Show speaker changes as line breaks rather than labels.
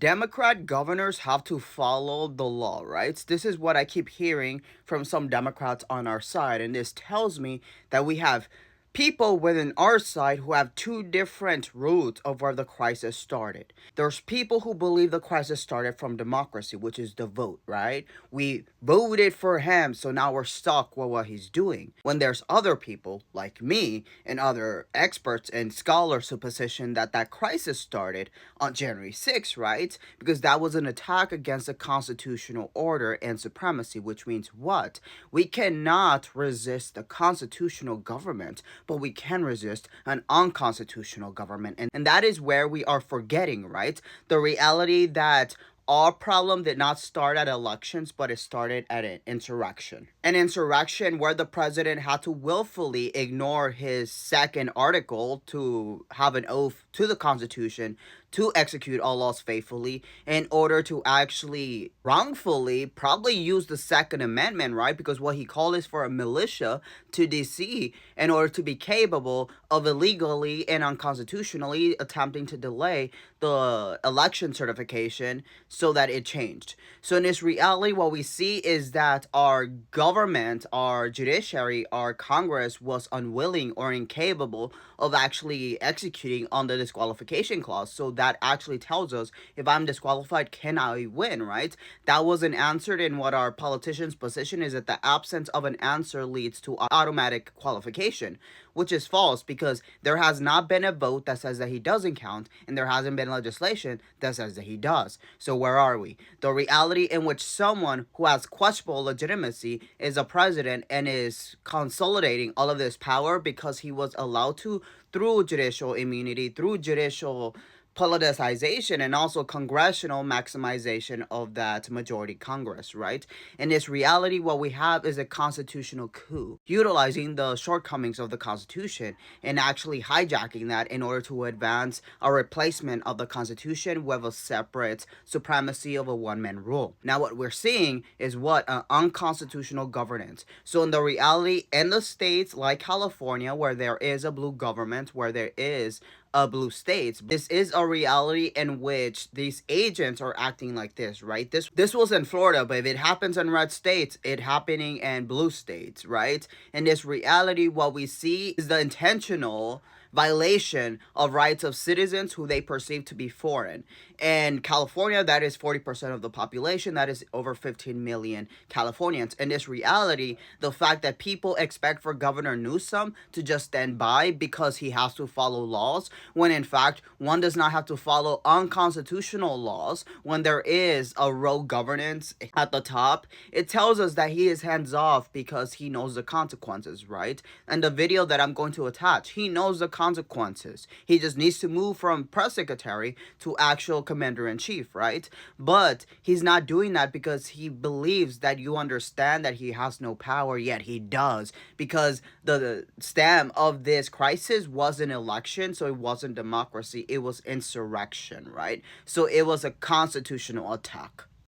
Democrat governors have to follow the law, right? This is what I keep hearing from some Democrats on our side, and this tells me that we have people within our side who have two different routes of where the crisis started. There's people who believe the crisis started from democracy, which is the vote, right? We voted for him, so now we're stuck with what he's doing. When there's other people like me and other experts and scholars who position that that crisis started on January 6th, right? Because that was an attack against the constitutional order and supremacy, which means what? We cannot resist the constitutional government, but we can resist an unconstitutional government. And that is where we are forgetting, right? The reality that our problem did not start at elections, but it started at an insurrection. An insurrection where the president had to willfully ignore his second article to have an oath to the Constitution to execute all laws faithfully in order to actually wrongfully probably use the Second Amendment, right? Because what he called is for a militia to DC in order to be capable of illegally and unconstitutionally attempting to delay the election certification so that it changed. So in this reality, what we see is that our government, our judiciary, our Congress was unwilling or incapable of actually executing on the disqualification clause. So that actually tells us if I'm disqualified, can I win, right? That wasn't answered in what our politicians' position is, that the absence of an answer leads to automatic qualification, which is false because there has not been a vote that says that he doesn't count, and there hasn't been legislation that says that he does. So where are we? The reality in which someone who has questionable legitimacy is a president and is consolidating all of this power because he was allowed to through judicial immunity, through judicial politicization, and also congressional maximization of that majority Congress, right? In this reality, what we have is a constitutional coup, utilizing the shortcomings of the Constitution and actually hijacking that in order to advance a replacement of the Constitution with a separate supremacy of a one-man rule. Now, what we're seeing is what an unconstitutional governance. So in the reality, in the states like California, where there is a blue government, where there is blue states. This is a reality in which these agents are acting like this, right? This was in Florida, but if it happens in red states, it happening in blue states, right? In this reality, what we see is the intentional violation of rights of citizens who they perceive to be foreign. In California, that is 40% of the population. That is over 15 million Californians. In this reality, the fact that people expect for Governor Newsom to just stand by because he has to follow laws, when in fact, one does not have to follow unconstitutional laws when there is a rogue governance at the top, it tells us that he is hands off because he knows the consequences, right? And the video that I'm going to attach, he knows the consequences. He just needs to move from press secretary to actual commander-in-chief, right? But he's not doing that because he believes that you understand that he has no power, yet he does, because the stem of this crisis was an election, so it wasn't democracy, it was insurrection, right? So it was a constitutional attack.